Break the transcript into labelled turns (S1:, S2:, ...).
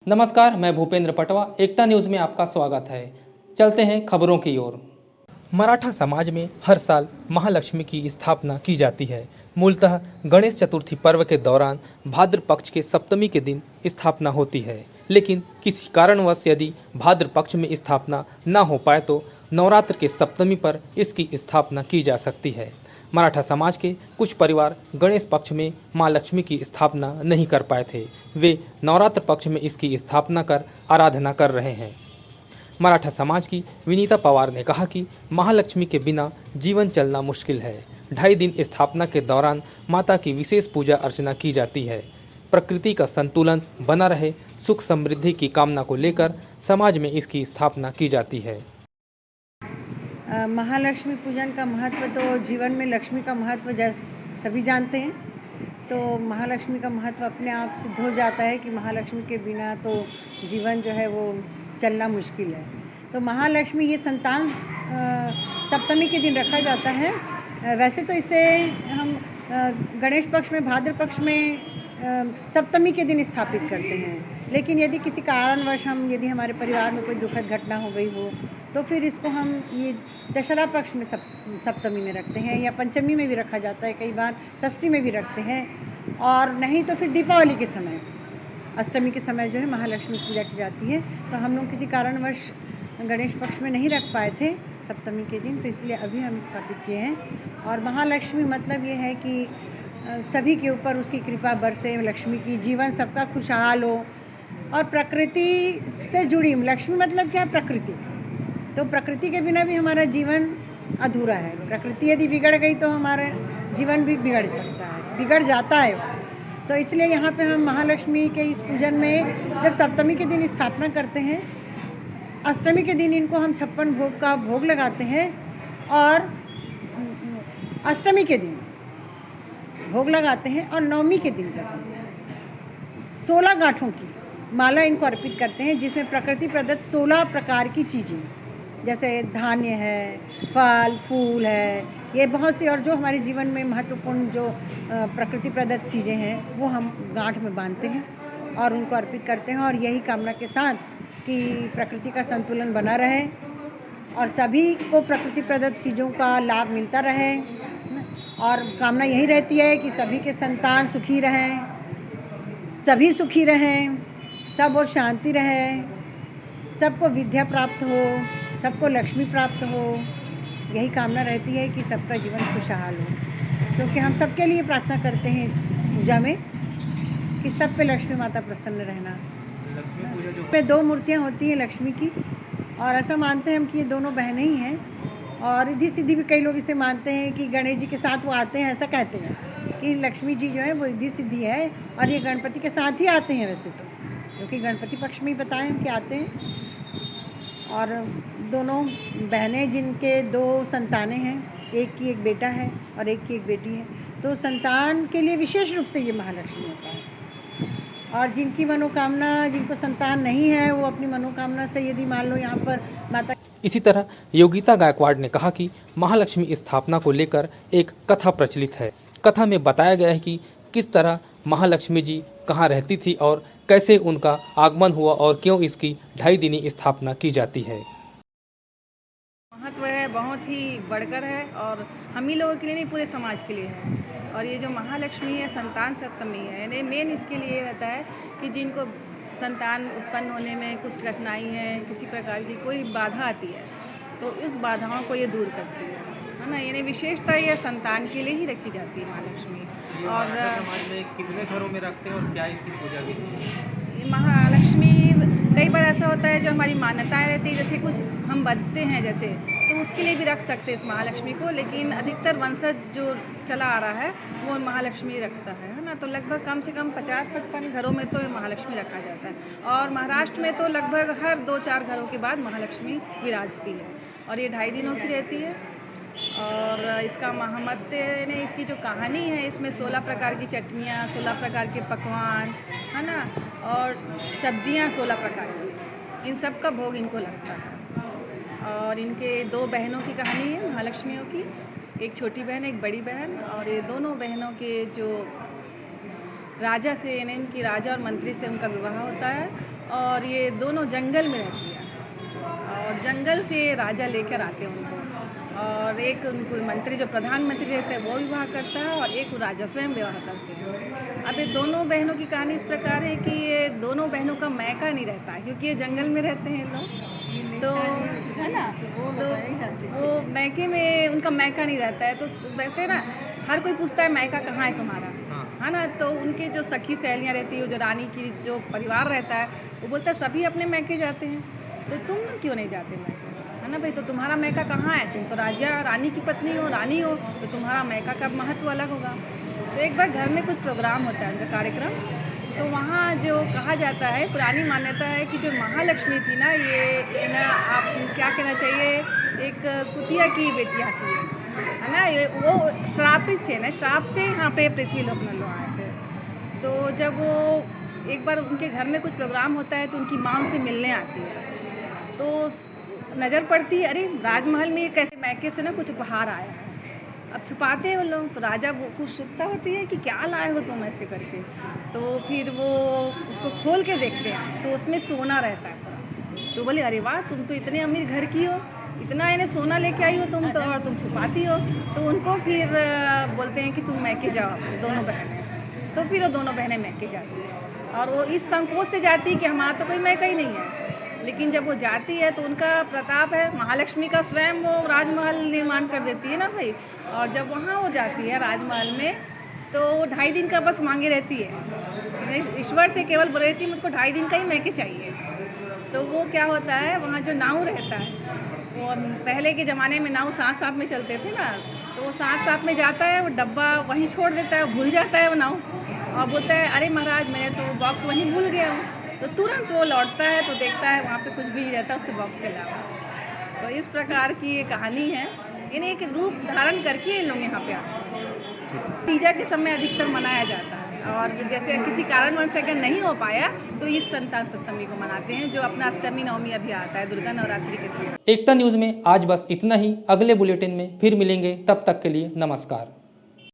S1: नमस्कार, मैं भूपेंद्र पटवा। एकता न्यूज़ में आपका स्वागत है। चलते हैं खबरों की ओर। मराठा समाज में हर साल महालक्ष्मी की स्थापना की जाती है। मूलतः गणेश चतुर्थी पर्व के दौरान भाद्र पक्ष के सप्तमी के दिन स्थापना होती है, लेकिन किसी कारणवश यदि भाद्र पक्ष में स्थापना न हो पाए तो नवरात्र के सप्तमी पर इसकी स्थापना की जा सकती है। मराठा समाज के कुछ परिवार गणेश पक्ष में मां लक्ष्मी की स्थापना नहीं कर पाए थे। वे नवरात्र पक्ष में इसकी स्थापना कर आराधना कर रहे हैं। मराठा समाज की विनीता पवार ने कहा कि महालक्ष्मी के बिना जीवन चलना मुश्किल है। 2.5 दिन स्थापना के दौरान माता की विशेष पूजा अर्चना की जाती है। प्रकृति का संतुलन बना रहे, सुख समृद्धि की कामना को लेकर समाज में इसकी स्थापना की जाती है।
S2: महालक्ष्मी पूजन का महत्व तो जीवन में लक्ष्मी का महत्व सभी जानते हैं। तो महालक्ष्मी का महत्व अपने आप सिद्ध हो जाता है कि महालक्ष्मी के बिना तो जीवन जो है वो चलना मुश्किल है। तो महालक्ष्मी ये संतान सप्तमी के दिन रखा जाता है। वैसे तो इसे हम गणेश पक्ष में, भाद्र पक्ष में सप्तमी के दिन स्थापित करते हैं। लेकिन यदि किसी कारणवश यदि हमारे परिवार में कोई दुखद घटना हो गई हो तो फिर इसको हम ये दशहरा पक्ष में सप्तमी में रखते हैं, या पंचमी में भी रखा जाता है, कई बार षष्ठी में भी रखते हैं, और नहीं तो फिर दीपावली के समय, अष्टमी के समय जो है महालक्ष्मी पूजा की जाती है। तो हम लोग किसी कारणवश गणेश पक्ष में नहीं रख पाए थे सप्तमी के दिन, तो इसलिए अभी हम स्थापित किए हैं। और महालक्ष्मी मतलब ये है कि सभी के ऊपर उसकी कृपा बरसे, लक्ष्मी की, जीवन सबका खुशहाल हो, और प्रकृति से जुड़ी। लक्ष्मी मतलब क्या है? प्रकृति। तो प्रकृति के बिना भी हमारा जीवन अधूरा है। प्रकृति यदि बिगड़ गई तो हमारा जीवन भी बिगड़ सकता है, बिगड़ जाता है। तो इसलिए यहाँ पे हम महालक्ष्मी के इस पूजन में जब सप्तमी के दिन स्थापना करते हैं, अष्टमी के दिन इनको हम 56 भोग का भोग लगाते हैं, और अष्टमी के दिन भोग लगाते हैं, और नवमी के दिन जब 16 गांठों की माला इनको अर्पित करते हैं, जिसमें प्रकृति प्रदत्त 16 प्रकार की चीज़ें, जैसे धान्य है, फल फूल है, ये बहुत सी, और जो हमारे जीवन में महत्वपूर्ण जो प्रकृति प्रदत्त चीज़ें हैं वो हम गांठ में बांधते हैं और उनको अर्पित करते हैं, और यही कामना के साथ कि प्रकृति का संतुलन बना रहे और सभी को प्रकृति प्रदत्त चीज़ों का लाभ मिलता रहे। और कामना यही रहती है कि सभी के संतान सुखी रहें, सभी सुखी रहें, सब और शांति रहे, सबको विद्या प्राप्त हो, सबको लक्ष्मी प्राप्त हो। यही कामना रहती है कि सबका जीवन खुशहाल हो, क्योंकि हम सबके लिए प्रार्थना करते हैं इस पूजा में कि सब पे लक्ष्मी माता प्रसन्न रहना। लक्ष्मी पूजा जो में 2 मूर्तियाँ होती हैं लक्ष्मी की, और ऐसा मानते हैं हम कि ये दोनों बहनें ही हैं। और रिद्धि सिद्धि भी कई लोग इसे मानते हैं कि गणेश जी के साथ वो आते हैं, ऐसा कहते हैं कि लक्ष्मी जी जो है वो रिद्धि सिद्धि है, और ये गणपति के साथ ही आते हैं वैसे तो, क्योंकि गणपति पक्ष में ही बताएं हम कि आते हैं। और दोनों बहनें जिनके 2 संतानें हैं, एक की एक बेटा है और एक की एक बेटी है, तो संतान के लिए विशेष रूप से ये महालक्ष्मी होता है। और जिनकी मनोकामना, जिनको संतान नहीं है, वो अपनी मनोकामना से यदि मान लो यहाँ पर माता।
S1: इसी तरह योगिता गायकवाड़ ने कहा कि महालक्ष्मी स्थापना को लेकर एक कथा प्रचलित है। कथा में बताया गया है कि किस तरह महालक्ष्मी जी कहाँ रहती थी और कैसे उनका आगमन हुआ और क्यों इसकी 2.5 दिनी स्थापना की जाती है।
S3: महत्व है, बहुत ही बढ़कर है, और हम ही लोगों के लिए नहीं, पूरे समाज के लिए है। और ये जो महालक्ष्मी है, संतान सप्तमी है, यानी मेन इसके लिए रहता है कि जिनको संतान उत्पन्न होने में कुछ कठिनाई है, किसी प्रकार की कोई बाधा आती है, तो इस बाधाओं को ये दूर करती है ना। यानी विशेषता ये संतान के लिए ही रखी जाती है महालक्ष्मी। और
S1: समाज में कितने घरों में रखते हैं और क्या इसकी पूजा विधि है?
S3: महालक्ष्मी कई बार ऐसा होता है जो हमारी मान्यताएं रहती है, जैसे कुछ हम बदते हैं जैसे, तो उसके लिए भी रख सकते हैं इस महालक्ष्मी को। लेकिन अधिकतर वंशज जो चला आ रहा है वो महालक्ष्मी रखता है ना। तो लगभग कम से कम 50-55 घरों में तो महालक्ष्मी रखा जाता है, और महाराष्ट्र में तो लगभग हर 2-4 घरों के बाद महालक्ष्मी विराजती है, और ये 2.5 दिनों की रहती है। और इसका महत्व ने, इसकी जो कहानी है, इसमें 16 प्रकार की चटनियाँ, 16 प्रकार के पकवान है ना, और सब्जियाँ 16 प्रकार की, इन सब का भोग इनको लगता है। और इनके 2 बहनों की कहानी है महालक्ष्मियों की, एक छोटी बहन एक बड़ी बहन, और ये दोनों बहनों के जो राजा से, यानी इनकी राजा और मंत्री से उनका विवाह होता है, और और ये दोनों जंगल में रहती है और जंगल से राजा लेकर आते हैं उनको, और एक उनको मंत्री जो प्रधानमंत्री रहते हैं वो विवाह करता है और एक राजा स्वयं विवाह करते हैं। अब ये दोनों बहनों की कहानी इस प्रकार है कि ये दोनों बहनों का मैका नहीं रहता है क्योंकि ये जंगल में रहते हैं लोग, तो है ना, तो वो मैके में उनका मैका नहीं रहता है, तो कहते हैं ना हर कोई पूछता है मैका कहाँ है तुम्हारा, है ना, तो उनके जो सखी सहेलियाँ रहती है, जो रानी की जो परिवार रहता है वो बोलता है सभी अपने मैके जाते हैं तो तुम क्यों नहीं जाते मैके, है ना भाई, तो तुम्हारा मैका कहाँ है, तुम तो राजा रानी की पत्नी हो, रानी हो, तो तुम्हारा मैका का महत्व अलग होगा। तो एक बार घर में कुछ प्रोग्राम होता है उनका कार्यक्रम, तो वहाँ जो कहा जाता है, पुरानी मान्यता है कि जो महालक्ष्मी थी ना, ये ना आप क्या कहना चाहिए, एक कुतिया की बेटियाँ थी, है ना, ये वो श्रापित थे ना, श्राप से यहाँ पे पृथ्वी लोक में लोग आए थे। तो जब वो एक बार उनके घर में कुछ प्रोग्राम होता है तो उनकी माँ उनसे मिलने आती है, तो नज़र पड़ती है अरे राजमहल में कैसे मैके से ना कुछ उपहार आया है। अब छुपाते हैं वो लोग, तो राजा वो कुछ उत्सुकता होती है कि क्या लाए हो तुम ऐसे करके, तो फिर वो उसको खोल के देखते हैं तो उसमें सोना रहता है। तो बोले अरे वाह, तुम तो इतने अमीर घर की हो, इतना इन्हें सोना लेके आई हो तुम, तो और तुम छुपाती हो। तो उनको फिर बोलते हैं कि तुम मैके जाओ दोनों बहनें। तो फिर वो दोनों बहनें मैके जाती हैं और वो इस संकोच से जाती है कि हमारा तो कोई मैका ही नहीं है। लेकिन जब वो जाती है तो उनका प्रताप है, महालक्ष्मी का स्वयं वो राजमहल निर्माण कर देती है ना भाई। और जब वहाँ वो जाती है राजमहल में तो 2.5 दिन का बस मांगे रहती है, ईश्वर से केवल बोल रही थी मुझको 2.5 दिन का ही मैके चाहिए। तो वो क्या होता है, वहाँ जो नाव रहता है, वो पहले के ज़माने में नाव साथ साथ में चलते थे ना, तो वो साथ साथ में जाता है, वो डब्बा वहीं छोड़ देता है, भूल जाता है वो नाव, और बोलता है अरे महाराज मैंने तो बॉक्स वहीं भूल गया हूँ। तो तुरंत वो लौटता है तो देखता है वहाँ पे कुछ भी नहीं रहता उसके बॉक्स के अलावा। तो इस प्रकार की ये कहानी है, इन्हें एक रूप धारण करके ये लोग यहाँ पे आते हैं। तीजा के समय अधिकतर मनाया जाता है, और जैसे किसी कारणवश अगर नहीं हो पाया तो इस संतान सप्तमी को मनाते हैं, जो अपना अष्टमी नवमी अभी आता है दुर्गा नवरात्रि के समय।
S1: एकता न्यूज़ में आज बस इतना ही। अगले बुलेटिन में फिर मिलेंगे, तब तक के लिए नमस्कार।